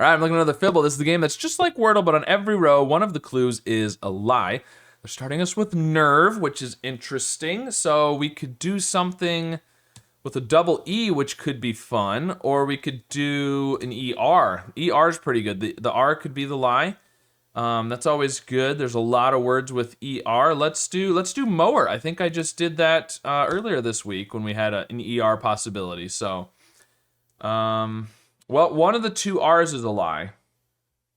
All right, I'm looking at another Fibble. This is the game that's just like Wordle, but on every row, one of the clues is a lie. They're starting us with nerve, which is interesting. So we could do something with a double E, which could be fun, or we could do an ER. ER is pretty good. The R could be the lie. That's always good. There's a lot of words with ER. Let's do mower. I think I just did that earlier this week when we had an ER possibility. So, well, one of the two R's is a lie.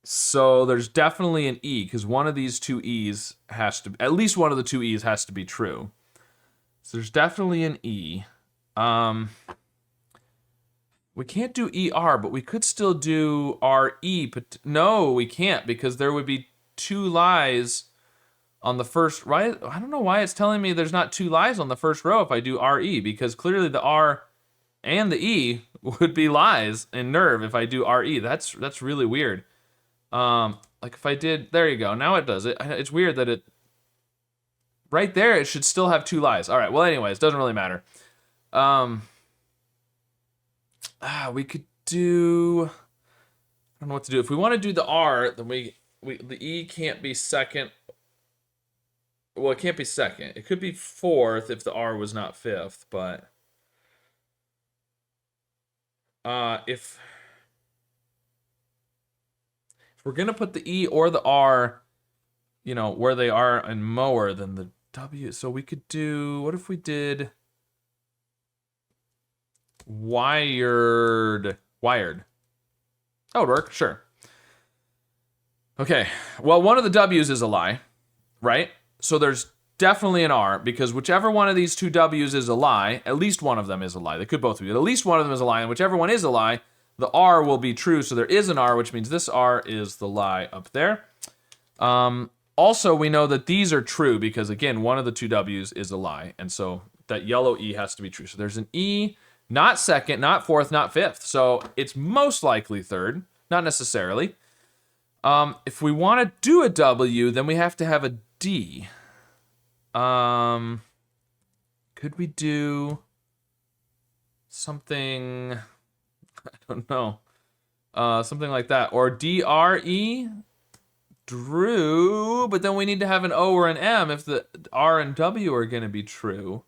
So there's definitely an E, because one of these two E's has to, at least one of the two E's has to be true. So there's definitely an E. We can't do ER, but we could still do RE, but no, we can't, because there would be two lies on the first, right? I don't know why it's telling me there's not two lies on the first row if I do RE, because clearly the R and the E would be lies in nerve if I do RE. That's really weird. Like if I did, there you go. Now it does it. It's weird that it, right there, it should still have two lies. All right, well, anyways, doesn't really matter. We could do, I don't know what to do. If we want to do the R, then the E can't be second. Well, it can't be second. It could be fourth if the R was not fifth, but if we're gonna put the E or the R, you know, where they are in mower, then the W. So we could do, what if we did wired? That would work, sure. Okay, well, one of the W's is a lie, right? So there's definitely an R, because whichever one of these two W's is a lie, at least one of them is a lie. They could both be, but at least one of them is a lie, and whichever one is a lie, the R will be true, so there is an R, which means this R is the lie up there. Also, we know that these are true because, again, one of the two W's is a lie, and so that yellow E has to be true. So there's an E, not second, not fourth, not fifth. So it's most likely third, not necessarily. If we want to do a W, then we have to have a D. Could we do something... I don't know. Something like that. Or DRE, Drew, but then we need to have an O or an M if the R and W are going to be true.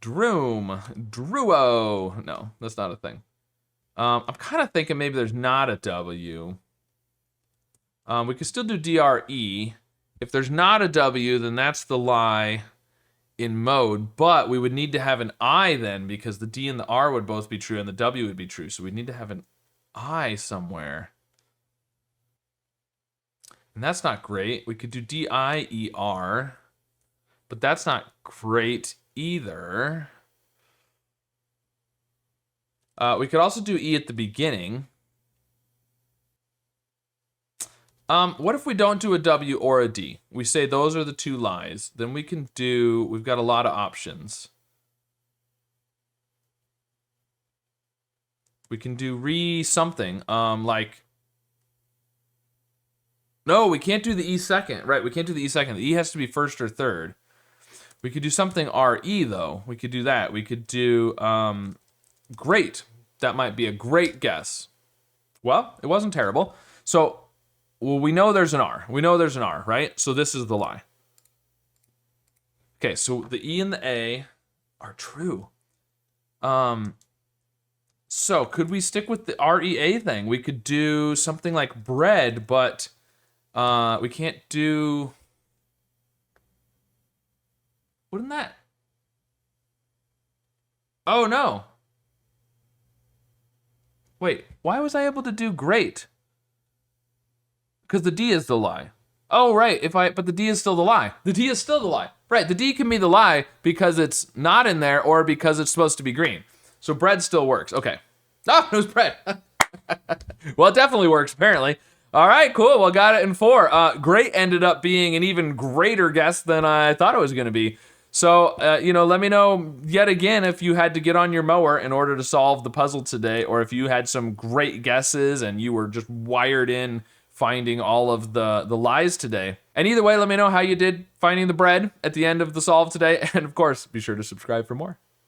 Droom, Druo. No, that's not a thing. I'm kind of thinking maybe there's not a W. We could still do DRE. If there's not a W, then that's the lie in mode, but we would need to have an I then, because the D and the R would both be true and the W would be true, so we'd need to have an I somewhere. And that's not great. We could do D-I-E-R, but that's not great either. We could also do E at the beginning. What if we don't do a W or a D? We say those are the two lies. Then we can do, we've got a lot of options. We can do re-something, like, no, we can't do the E second, right? We can't do the E second. The E has to be first or third. We could do something RE though. We could do that. We could do, great. That might be a great guess. Well, it wasn't terrible. So, well, we know there's an R. We know there's an R, right? So this is the lie. Okay, so the E and the A are true. So could we stick with the REA thing? We could do something like bread, but we can't do... Wouldn't that... Oh, no. Wait, why was I able to do great? Because the D is the lie. Oh, right, but the D is still the lie. The D is still the lie. Right, the D can be the lie because it's not in there or because it's supposed to be green. So bread still works, okay. Oh, it was bread. Well, it definitely works, apparently. All right, cool, well, got it in 4. Great ended up being an even greater guess than I thought it was gonna be. So, let me know yet again if you had to get on your mower in order to solve the puzzle today, or if you had some great guesses and you were just wired in finding all of the lies today. And either way, let me know how you did finding the bread at the end of the solve today. And of course, be sure to subscribe for more.